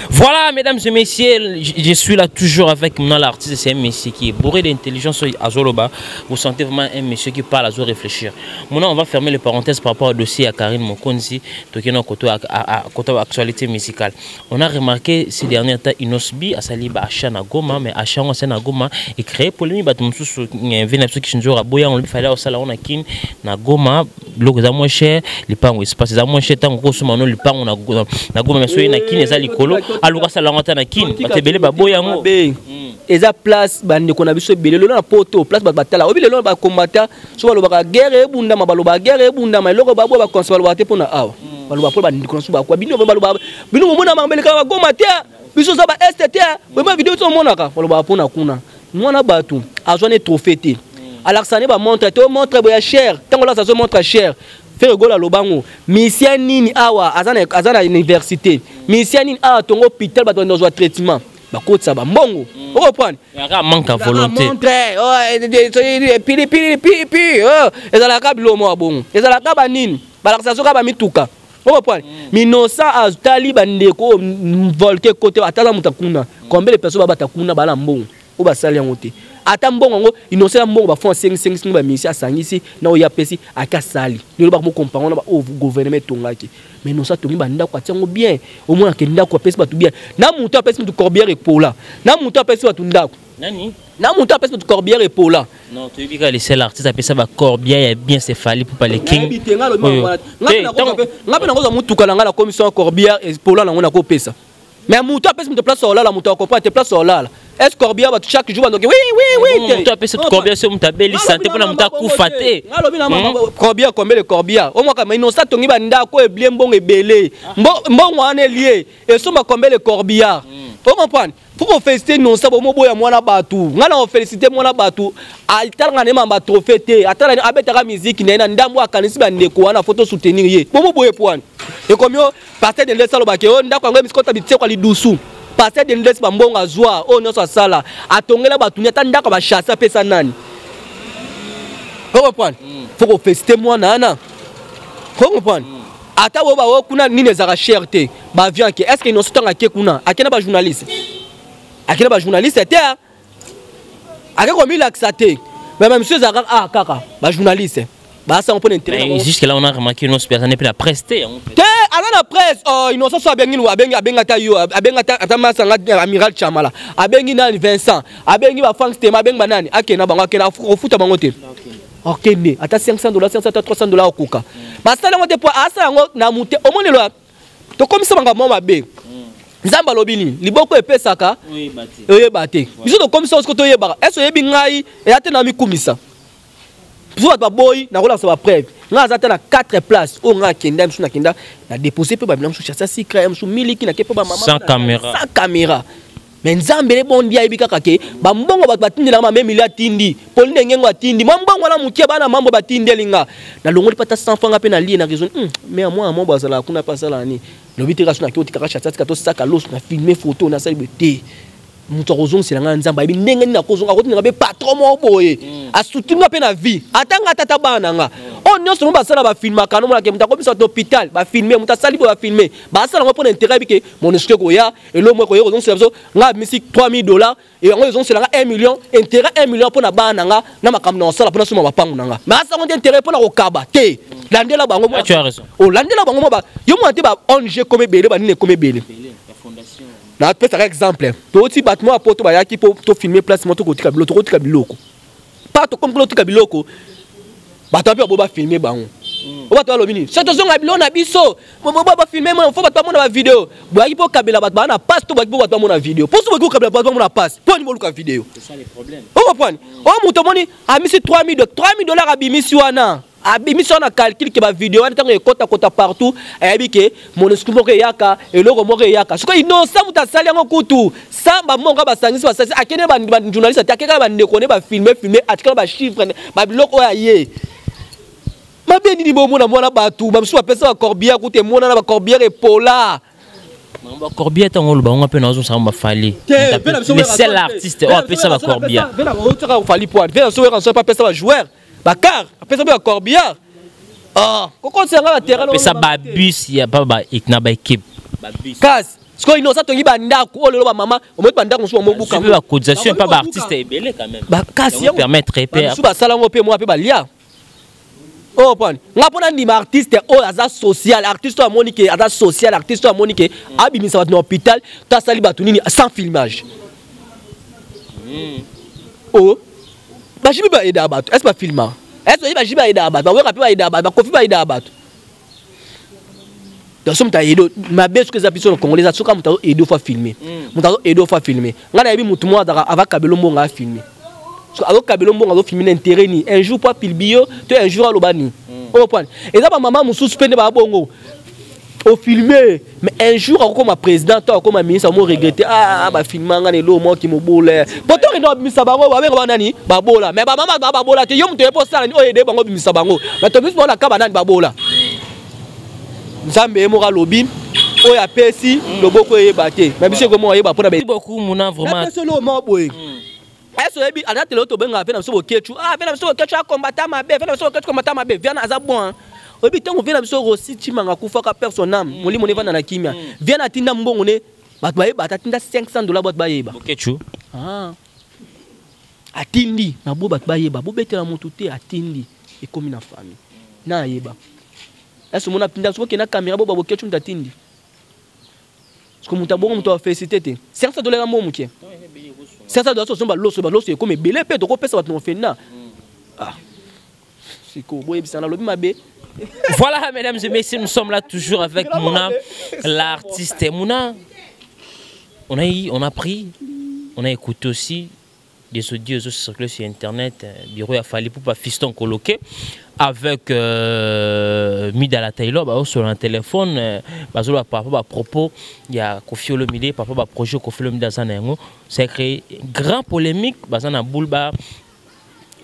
Voilà, mesdames et messieurs, je suis là toujours avec maintenant l'artiste. C'est un monsieur qui est bourré d'intelligence à Zoloba. Vous sentez vraiment un monsieur qui parle à Zolo réfléchir. Maintenant, on va fermer les parenthèses par rapport au dossier à Karine Mokonzi, côté actualité musicale. On a remarqué ces derniers temps, Inosbi a sali Acha Nagoma, mais Acha Nagoma est créé polémique. Il y a un vénère qui change à Boya, on fallait au salon à Kin Nagoma, l'eau est moins cher, les pains où espace est moins cher, tant gros sous les pains on a Nagoma, mais soyez Nakin et Zalikolo. Alors ça la rentre na kin batebele baboya ngo eza place bande ko na biso belé lo na poto place batala obi lelo ba combattant so baloba guerre ebunda ma baloba guerre ebunda ma loko babo ba conseil baloba te pona awa baloba po bande ko so ba kwa bino baloba bino mona mambele ka ba combattant biso za ba STT ba vidéo to mona ka baloba pona kuna mwana batu azone trophée te alaxane ba montre te montre boya cher tango la ça se montre cher faire gola lobango mission nini awa azana université mission nini awa tongo hôpital ba dans un traitement ba kotsa ba mbongo o comprendre ya manque de volonté montre pi ezala ka bilomo abongo ezala ka ba nini ba laxation ka ba mituka o comprendre minosa azali bandeko volke côté atala mutakuna combien de personnes ba batakuna bala mbongo o ba sali yango te ata mbongo ngo inosela mbongo ba fond 5 ba misi asangisi na o ya pesi akasali lelo ba mo comprendre ba o gouvernement tongaki mais non ça tongi ba ndako atango bien au moins ke ndako pesi ba tout bien na muto apesi mutu corbière epola na muto apesi ba tout ndako nani na muto apesi mutu corbière epola non tu bika les seuls artistes apesa ba corbière bien céphalique pour pas les king ngapi na ngoza mutu kala ngala commission corbière epola na ngona ko pesa mais muto apesi mutu place olala mutu akopa te place olala. Est-ce Corbia va chaque jour donc oui tu appelles cette Corbia c'est muta belle santé pour na muta kufaté Corbia combien le Corbia au moins comme innocent tongi banda ko e bien bon ebelé mbongo ane lié et soma combien le Corbia vous comprenez faut qu'on félicite non ça bon boya mwana batu ngana on féliciter mwana batu altanga ne mamba trophée te atala abetaka musique na ndambo akanisi bandeko wana photo soutenir ye bon boye point et comme yo partir de l'essalo ba ke on ndako ngwe miskota bitse kwa lidusu passer de l'est bambongo azwa o nyoso sala atongela batu nyata ndako ba chasser pesa nani vous comprenez faut qu'on féliciter moi nana vous comprenez ata bo ba o kuna nini za cherté ba vient que est-ce que nous sommes ke kuna akena ba journaliste te akena comme il accepté mais même monsieur zaka kaka ba journaliste bah ça on peut intérêt jusque là on a remarqué nos personnes puis la presse te alors la presse oh innocent so abengi abengata yo abengata atamasanga amiral Chamala abengi nani Vincent abengi ba Frank Stema abengi banani akena bango akena ofuta bango te okende ata $500 $300 okuka basala ngote po asa ngo na mute omonelo to komisa banga moma be nzamba lobini liboko epesaka oyebate biso to komisa osko to yebaka eso yebi ngai e ate na mikumisa pour ba boy na rola sa preuve nga azata na 4 places o nga kenda msu na kenda na déposer pe ba blanc msu chassa si crème msu miliki na kepa ba mama sans caméra mais nzambe le bon dia ibika kake ba mbongo ba batindi na mama milliard tindi poline ngengo atindi mbongo na mukie bana mambo batindi linga na longo pata 100 francs pe na lié na raison mais moi mo bazala kuna pasala ni lobiti ka suna kioti ka chassa ka to saka los na filmer photo na sali bete mutu kozong silanga nzamba ibi ndenge ni na kozonga ko tinga be patron mo boye asutinga pe na vie atanga tata bana nga on nyonso mo basala ba filma kano mo la ke mutu akomisa to hôpital ba filmer mutu sali bo ba filmer ba sala ngo pona intérêt bike mon esque ko ya et lo mo ko yo kozong sila so nga misi $3000 et ngo kozong silanga 1 million intérêt 1 million pona bana nga na makamna on sala pona suma ba pangu nga mais asa ngo intérêt pona ko kaba te landela bango mo tu as raison o landela bango mo ba yo mo ante ba ONG comme belé ba ni comme belé fondation na peut par exemple to ti battement apoto ba yaki po to filmer place moto ko tika biloko pas to comme tika biloko ba to ba filmer bango o ba to lobini so to zonga bilona biso ba filmer mo faut ba to mona ba vidéo ba yaki po kabela ba na passe to ba to mona vidéo pour so ba ko kabela ba mona passe pour ni boluka vidéo c'est ça le problème o comprendre o muto moni a misi $3000 abimisi wana abimisi wana calcul ke ba vidéo wana tango ekota partout ayabike monesku moko yaka eloko moko yaka siko inosa muta sali yango kutu samba monga basangisi basasi akene ba journaliste akeka ba ndeko ne ba filmer atikala ba chiffre ba biloko ya ye mabeni ni bomo na mwana batu ba msu apesa ba corbière kute mona na ba corbière epola ba corbière tango lo bango pe na zo samba fali les seuls artistes o apesa ba corbière vena o tsaka fali point vena so ranso pas pesa ba joueur bakar apesa ba corbière koko senga la terrain pesa ba bus ya ba ikna ba équipe kas Ce qu'on innocent tongi banda ko lelo ba maman o met banda ko so mo buka. La cotisation pas artiste est belé quand même. Ba kasi permettre père. Su ba sala ngo pe mo pe ba lia. Oh pon. Nga pona ni artiste o aza social, artiste a monique aza social, artiste a monique abimi sa na hôpital, ta sali ba tunini sans filmage. Oh. Ba jibi ba eda bato. Est-ce pas filmant? Est-ce ba jibi ba eda bato? Ba we rapide ba eda bato, ba kofi ba eda bato. Donc somme ta edo ma bête que za piso congolais za soka mutaro edo fa filmer. Mutaro edo fa filmer. Nga na yebi mutu mo ava kabelo mbonga filmer. So alo kabelo mbonga zo filmer intérêt ni un jour pas pilbio, to un jour alobani. On point. Et ça ba maman musu suspendre ba bongo. Au filmer mais un jour comme président to comme ministre mo regretter ba filmer nga ne lo mo ki mo bole. Poto ino bimisa bango ba benga nani ba bola. Mais ba maman ba bola te yo mutu e posta ni o ede bango bimisa bango. Mais to bis bona ka banani ba bola. Nzambe mora lobi o ya pesi loboko yebate mais biso comment yeba pona beaucoup mona vraiment c'est le mot boy est-ce que à date l'auto benga fait na biso bokechu fait na biso bokechu a combattre ma be fait na biso bokechu combattre ma be vient na azabon obi tango vient na biso rosi timanga kufa ka personnam moli moni vana na kimia vient na tinda mbongo ne bato ba yeba tinda $500 bato ba yeba bokechu atindi na bo bato ba yeba bo betela mutu te atindi e komi na famille na yeba. Est-ce que mon apinda so na caméra bo babo kechu ndatindi. Est-ce que muta bongo muta féliciter $500 mo muke. $500 so ba loso e comme belé pe to ko pesa bato no fena. Ah. Siko boye bisana lobi mabe. Voilà mesdames et messieurs, nous sommes là toujours avec Mouna l'artiste. Mouna on a pris, on a écouté aussi des audios qui circulent sur internet, bureau a fallu pour pas fiston coloqué avec Midala Taylor bah sur un téléphone bah sur par rapport à propos il y a Koffi Olomide par rapport à projet Koffi Olomide Zanengo c'est créé grand polémique bah na boulba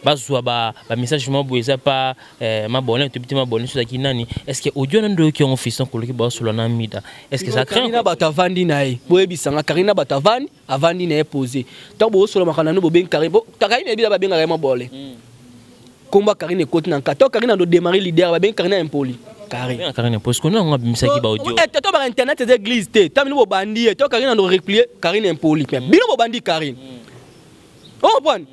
bah soit bah message moi boisa pas ma bonne tout petit ma bonne sur qui nani est-ce que audio nando qui ont fiston coloqué bah sur la Mida est-ce que ça craint Karina batavandi nae boyebi sanga Karina batavandi avandi nae posé tant bo sur le makana no bo ben Karina Karina bi ba ben vraiment bolé combat Karine côté nan kato Karine do démarrer leader ba ben Karine impoli Karine Karine parce que non on a bimisa ki ba audio to ba internet des églises te tam no bandi to Karine do replier Karine impoli bino bo bandi Karine on point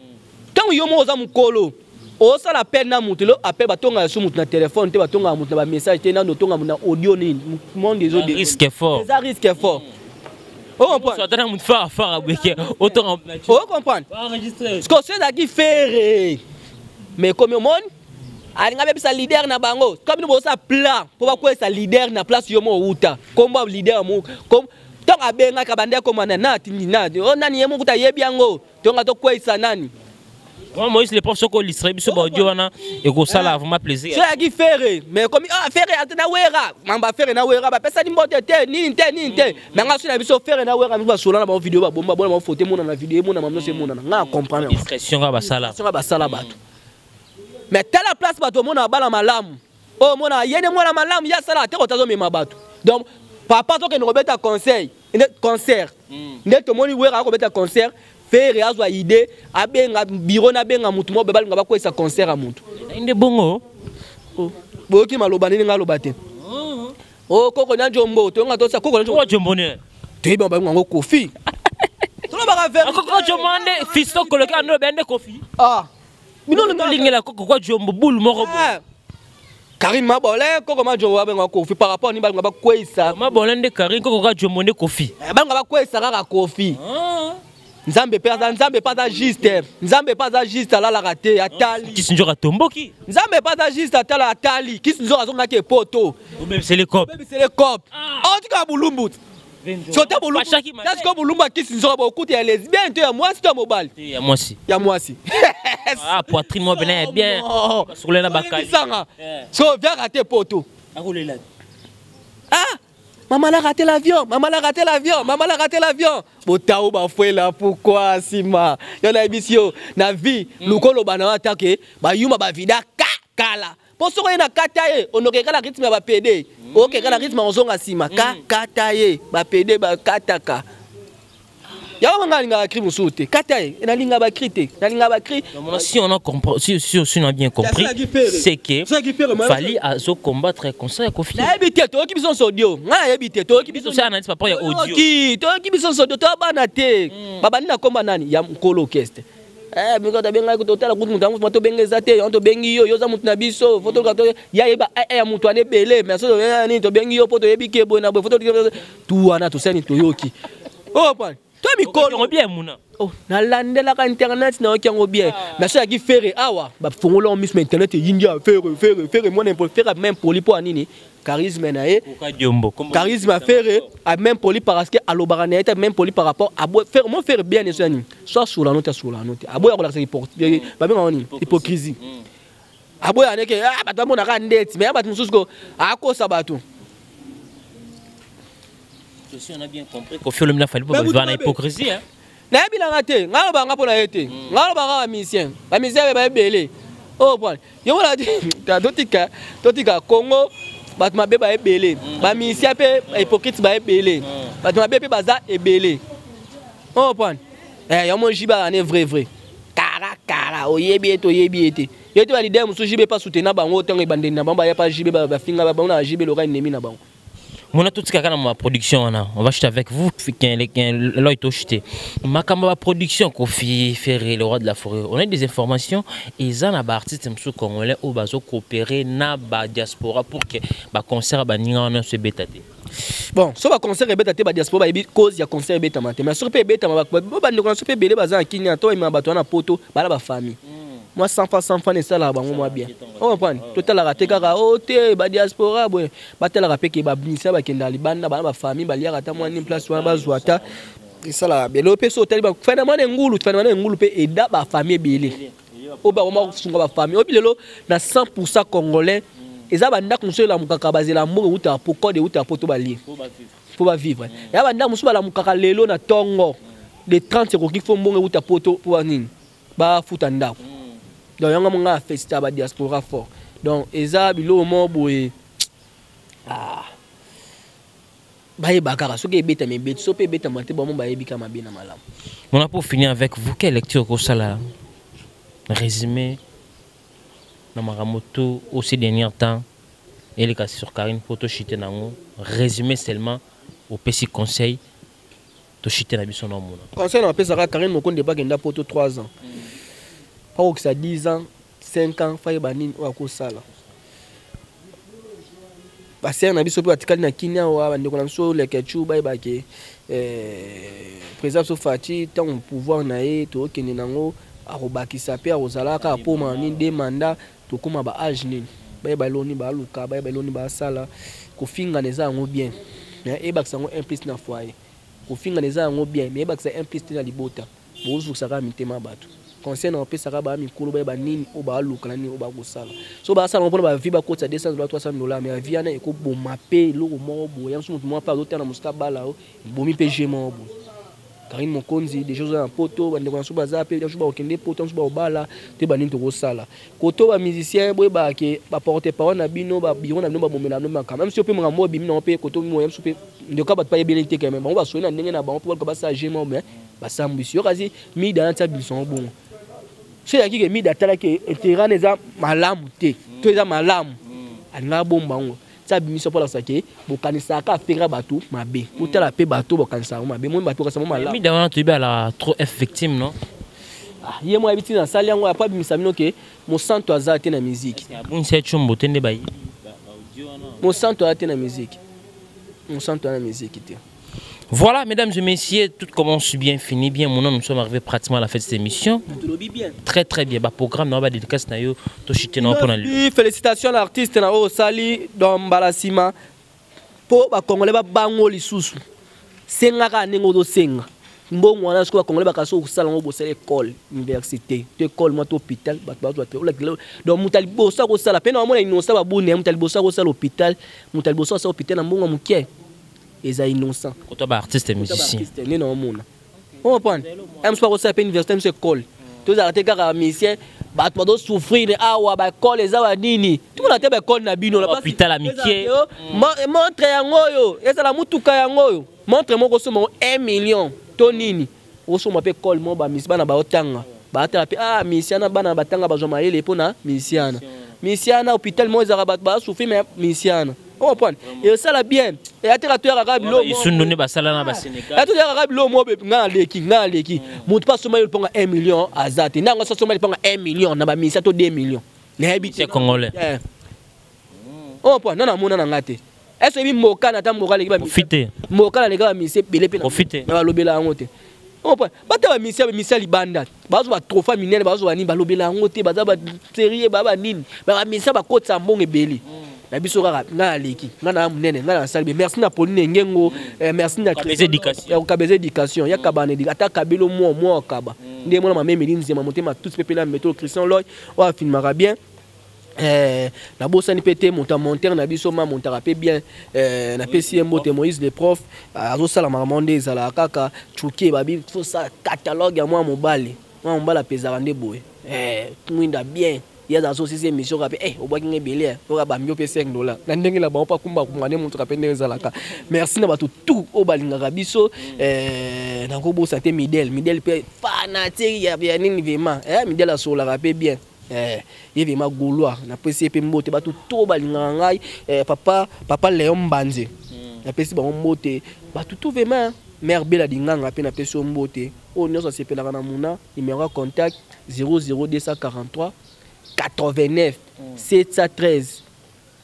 tant yo mo za mukolo o ça la peine na mutelo appel ba tonga sur mut na téléphone te ba tonga mut na ba message te na no tonga na audio ni monde des autres risque fort des risques fort on comprend ça donne mut faire avec autant on comprend enregistrer ce que c'est ça qui fait. Mais comme le monde, il y a un leader na bango. Comme nous avons un plan pour voir ça leader na place yomo uta. Comme leader comme tant à benga kabanda comme nana tinina. On a nié mukuta yebiango. Donc à toi quoi ça nani. Moi les profs sont l'Israël so audio na et go sala vraiment plaisir. C'est qui faire mais comme faire na wera. Mamba faire na wera ba pesa ni mbote te ni te. Mais nga suna biso faire na wera ba sola na ba vidéo ba bomba bona ba photo mona na vidéo mona mamno se mona. Nga comprendre. Discrétion ba sala. Discrétion ba sala bato. Mais telle la place bato mona bala malamu oh mona yene mona malamu ya sala te kotazo mema bato donc papa to ke no beta concert net moni wera ko beta concert faire azwa idée abenga bureau na benga mutu mo bebal ngaba ko esa concert a mutu inde bongo boki maloba nini ngaloba te oh koko na jombo to nga to sa koko na jombo ne te ba ngo Koffi to ba ka faire koko jomande fisto coloqué ando bende Koffi Mino le lingela koko kwa jombo boule moko Karim Mabole koko ma jombo ba Koffi par rapport ni ba ngaba kwesa Mabole nde Karim koko kwa jombo nde Koffi ba ngaba kwesa kaka Koffi Nzambe pas da juste Nzambe pas da juste la raté atali kisinjora tomboki Nzambe pas da juste atala atali kisinjora zonga ke poto ou même c'est les copes on dit ka bulumbu Sote Boulumba, est-ce que Boulumba qui se sera beaucoup de lesbiennes, tu es moi si tu es mobile. Il y a moi si. Il y a moi si. Ah, poitrine moi bien bien. Sur le labakali. So viens rater poto. Ah, maman a raté l'avion, maman a raté l'avion, maman a raté l'avion. Botao ba foué là pourquoi sima. Yo na émission na vie, lukolo bana attaquer, ba yuma ba vida kala. Pour ce qu'on a kataye, on aurait la rythme ba PD. OK, quand la rythme on zonga sima kataye, ba PD ba kataka. Ya nga linga cri musote. Kataye, na linga ba cri te. Na linga ba cri. Si on a compris, si on a bien compris, c'est que fallait azo combattre comme ça Kofi. Na habité to ki bison audio. Nga habité to ki bison ça analyse pas ya audio. To ki bison audio to bana te. Baba nina komba nani ya mkolo orchestre. Bingo ta benga ko totala ku mutangu mato bengeza te on to bengi yo za mutu na biso photo ka to ya yeba ya mutu ane bele mais so ni to bengi yo poto yebi ke bo na bo photo tu wana to seni to yoki. Oh pan. Toi mikolo bien muna. Oh, na landela ka internet na okiango bien. Mais so ya ki faire awa ba fongola on mis internet yindia faire moi n'importe faire même pour lipo anini. Charisme na ye. Charisme à faire même pour lui parce que alobara na était même pour lui par rapport à faire moi faire bien ça ni. Soit sur la note abo ya relaxer ba bien ngoni hypocrisie. Abo ya neke bato mona ka ndeti mais bato mususu ko akosa bato. Si on a bien compris qu'on fait le mina fallait pas voir la hypocrisie hein. Na bila ngate ngalo ba ngapo na yete. Ngalo ba nga musicien. Ba musicien ba belé. Oh bon. Yo la totika Congo bato mabe ba ebele ba misia pe hypocrite ba ebele bato mabe pe baza ebele on prend yo mon jiba ane vrai kara oyebi ete yeto ba leader musu jibe pas soutenir bango tango bandeni na bango ba ya pas jibe ba finga ba bango na jibe lora ennemi na bango. Mon a tout ce qu'il y a dans ma production, on va chuter avec vous. L'œil est chuté. Ma production, Kofi Ferré, le roi de la forêt. On a des informations. Et ils ont des artistes congolais qui ont coopéré dans la diaspora pour que le concert soit bêta. Bon, si le concert est bêta, la diaspora est cause du concert bêta. Mais si le bêta, la famille. Moi, sans fan, ça là, moi bien. On comprend. Total la raté car oté, ba diaspora, boy. Ba tel rapé qui ba blissa, ba kenda libanda, ba famille, ba liara ta moi ni place wana ba zwata. Et ça là, belo pe so tel ba phénomène ngulu pe eda ba famille belé. O ba mo sunga ba famille. O bilelo na 100% congolais. Eza banda konso la mukaka bazela mboka uta poko de uta poto ba li. Faut ba vivre. Ya banda musu ba la mukaka lelo na tongo. De 30 ko ki fo mbonga uta poto pour nini. Ba futa ndako. Donc yanga monga festa ba diaspora fort. Donc eza bilo mo boye baye bakara soki ebeta me beti so pe beta mate ba mo baye bika mabe na malamu. On a pour finir avec vous quelle lecture ko sala résumé na maramoto au ces derniers temps et les cas sur Karine photo chité nango résumé seulement au petit conseil to chité na biso na mona. Conseil na pesa Karine mo konde ba kenda poto 3 ans. Pas que ça 10 ans, 5 ans, faille banine ou à quoi ça là. Parce que on a vu sur l'article na Kenya ou à ndeko na so le kechu ba ba ke président so fati tant pouvoir na e to kene nango a robakisa pe a ozalaka po mani de mandat to kuma ba age nini ba loni ba luka ba loni ba sala ko finga neza ngo bien mais e bakisa ngo implice na foyer ko finga neza ngo bien mais e bakisa implice na libota bozu saka mitema bato. Conseil na pesa ka ba mikolo ba nini o ba luka na nini o ba kosala so ba sala mpona ba vie ba kota $200 $300 mais vie na eko boma pe loko mo bo ya musu mo pa loter na muska bala o bomi pe jemo bo Karine Mokonzi des choses en poto ba ndeko na so ba za pe ba okende poto so ba obala te ba nini to kosala koto ba musicien boy ba ke ba porter parole na bino ba biro na bino ba bomela no maka même si o pe mo mo bimi na pe koto mo ya musu pe ndeko ba pa yebelite quand même ba ba so na ndenge na ba po ba sa jemo mais ba sa mbisi yo kazi mi dans ta bison bon. Si yaki ke mi datala ke intérêt neza malamu te to eza malamu alinga bomba ngo ça bimiso pour la sake bokanisa ka fera bato mabe utala pe bato bokanisa mabe mo bato kasamo malamu mi dawana to ba la trop victime non ye mo habiti na sali yango apa bimisa mino ke mo santo azate na musique bon c'est chombo tende ba mo santo azate na musique mo santo na musique te. Voilà, mesdames et messieurs, tout commence bien, finit bien. Mon nom, nous sommes arrivés pratiquement à la fin de cette émission. Très très bien. Programme, nous avons dédicace na yo, to chité na pour lui. Félicitations à l'artiste na o sali dans Balasima. Po ba Congolais ba bango lisusu. Senga ka nengo do senga. Mbongo wana sko ba Congolais ba kaso kusala ngo bosela école, université, to école moi to hôpital, ba ba to. Donc mutali bosa ko sala pena mona inosa ba bone mutali bosa ko sala hôpital, mutali bosa ko hôpital na mbongo mukie. Ils sont innocents. Quand tu es artiste et musicien. On comprend. Même si tu as une université, tu école. Tu as arrêté car un musicien, tu dois souffrir de awa, ba école les awa nini. Tu as été école na bino. Hôpital amitié. Montre yango yo. Eza la mutuka yango yo. Montre moi ko somo 1 million. To nini. oso mo pe call mo ba misi bana ba otanga ba tala pe ah misiana bana batanga ba joma ele pona misiana hôpital mo ezaka ba souffrir mais misiana on comprend et ça la bien et atera to yaka bilo ils sont donnés ba sala na ba Sénégal ato yaka bilo mo be nga leki mutu pas soma ponga 1 million azati nanga so soma ponga 1 million na ba misia to 2 millions na habité congolais on comprend non na mona na ngate est-ce que moka na ta moka leki ba profiter moka na leki ba misia pele pe profiter na lobela ngote on comprend bata ba misia libanda bazo ba trophée minene bazo ba ni ba lobela ngote baza ba série ba nini ba misia ba kotsa mbonge beli na biso kaka nga leki nga na munene nga na salbe merci na Pauline Ngengo merci na Kabeze éducation ya kabane ata kabelo mo kaba ndé mona mame melinzi motema tous pepe na métro Christian Loy wa filmera bien na bosani pété monteur na biso ma montera pe bien na pesi mbote Moïse le prof azo sala mamonde ezala kaka chuki babi faut ça catalogue ya moi mobali pezara nde boye mwinda bien il y a dans ces émissions rapé au bois qui est belé au ba mio pe $5 na ndenge la ba pa kumba kumane muntu ka pende ezalaka merci na batu tout au balinga biso na ko bo santé Midel pe fanatique ya nini vraiment Midel a sur la rapé bien il vraiment gaulois na pesi pe mbote batu tout balinga ngai papa Léon Mbanze na pesi ba mbote batu tout vraiment mère bela dinganga pe na pesi mbote o nyoso sepelaka na muna numéro contact 00243 89 713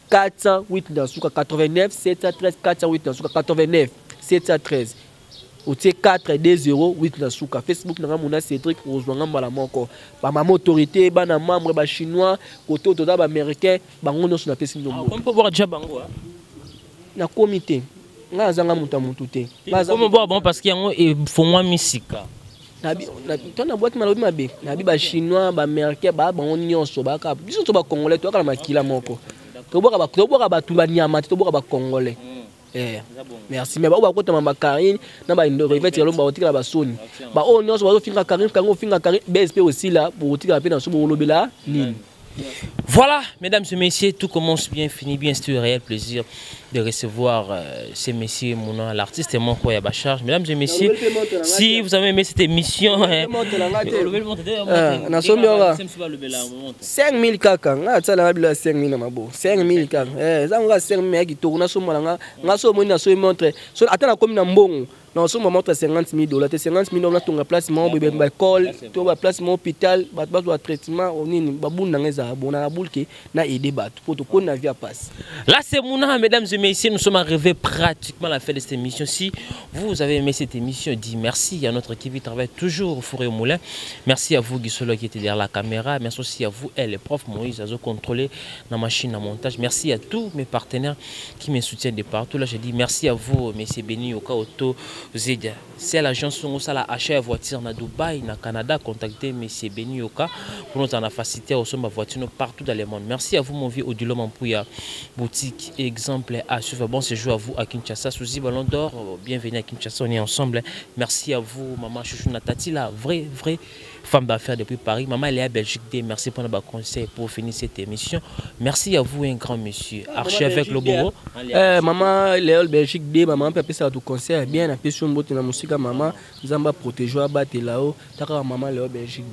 408 dans souka 89 713 408 dans souka 89 713 ou t 420 dans souka Facebook na mona Cédric ozwanga mbala moko ba mama autorité ba na membre ba chinois côté to ba américain bango no na pesi ndombo on peut voir déjà bango na comité nga zanga mutu te nga zanga bon parce qu'il y a faut moi misika na boîte malobi mabe na bi ba chinois ba américain ba bango nyonso ba ka biso to ba congolais to kala makila moko to boka ba tu ba nyama to boka ba congolais merci mais ba ko tama ba Karine na ba ndo revete lo ba otikala ba soni ba o nyonso ba finga Karine kango finga Karine BSP aussi là pour otikala pe na so bo lobela nini. Voilà, mesdames et messieurs, tout commence bien, finit bien. C'est un réel plaisir de recevoir ces messieurs, l'artiste et mon quoi à charge. Mesdames et messieurs, si vous avez aimé cette émission, 5000 kaka, 5000 mabo, 5000 kaka. Ça 5000 qui tourne sur moi, nga so mo na so montre. So atana comme na mbongo. Non, so mo montre $50 000. Te $50 000 na tonga place mo bebe ba école, to ba place mo hôpital, ba traitement onini babunda ngeza bona na bulke na aider bat. Pour to ko na vie passe. Là c'est Mouna, mesdames et messieurs, nous sommes arrivés pratiquement à la fin de cette émission. Si vous avez aimé cette émission, dis merci à notre équipe qui travaille toujours au four et au moulin. Merci à vous Guissolo qui était derrière la caméra. Merci aussi à vous, les profs Moïse, à contrôler la machine à montage. Merci à tous mes partenaires qui me soutiennent de partout. Là, je dis merci à vous, messieurs Beni Oka Auto Zedia. C'est l'agence qui a acheté la voiture à Dubaï, au Canada. Contactez messieurs Beni Oka pour nous en faciliter au sommet voiture partout dans le monde. Merci à vous, mon vieux Odilo Mampouya, boutique exemple à suivre. Bon séjour à vous à Kinshasa, Souzy Ballon d'Or. Bienvenue à Kinshasa, on est ensemble. Merci à vous, maman Chouchou Natati, la vraie femme d'affaires depuis Paris. Maman, elle est à Belgique. Merci pour nos conseils pour finir cette émission. Merci à vous, un grand monsieur. Archevêque Loboro. Maman, elle est à Belgique. Maman, peut faire tout conseil. Bien, la question de la musique, maman, nous allons protéger, battre là-haut. Maman, elle est à Belgique.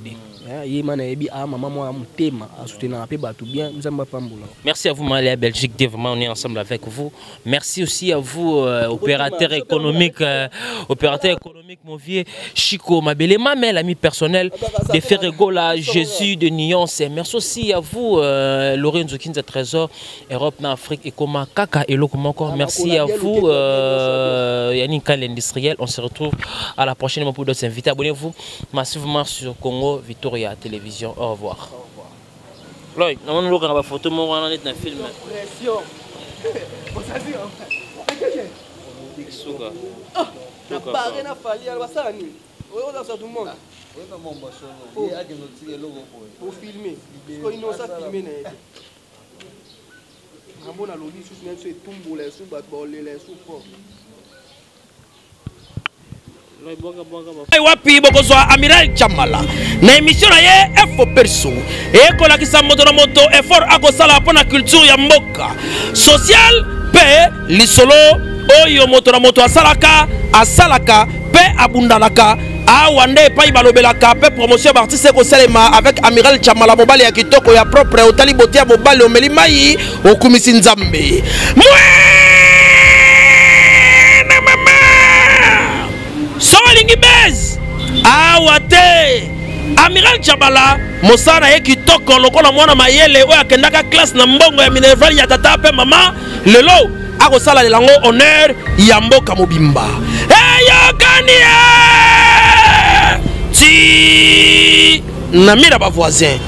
Merci à vous, maman, elle est à Belgique. Vraiment, on est ensemble avec vous. Merci aussi à vous, opérateur économique, mon vieux Chico Mabele, ma mère, l'ami personnel de Ferregola, Jésus de Nuance. Merci aussi à vous, Lorenzo Kinza Trésor, Europe, Afrique et Koma Kaka et Lokoma encore. Merci à vous, Yannick l'industriel. On se retrouve à la prochaine pour d'autres invités. Abonnez-vous massivement sur Congo Victoria Télévision. Au revoir. Lloyd, on a une photo, on a un film. Pour filmer, parce qu'ils n'ont pas filmé. On a l'objet sous même ce tombeau les sous batbolé les sous fort. Wapi bokozwa Amiral Chamala na émission na ye Info Perso e ko la kisa moto na moto effort akosala pona culture ya mboka social pe lisolo oyo moto na moto asalaka pe abundalaka awa nde epai balobelaka mpe promotion ya artiste ekosalema avec amiral chamala mobali ya kitoko ya propre otali bote ya mobali omeli mai okumisi nzambe na mama solingi bez awa te amiral chamala mosala ye kitoko lokola mwana mayele oyo akendaka classe na mbongo ya minerval ya tata mpe mama lelo akosala lelango honneur ya mboka mobimba eyokani ti na mira ba voisin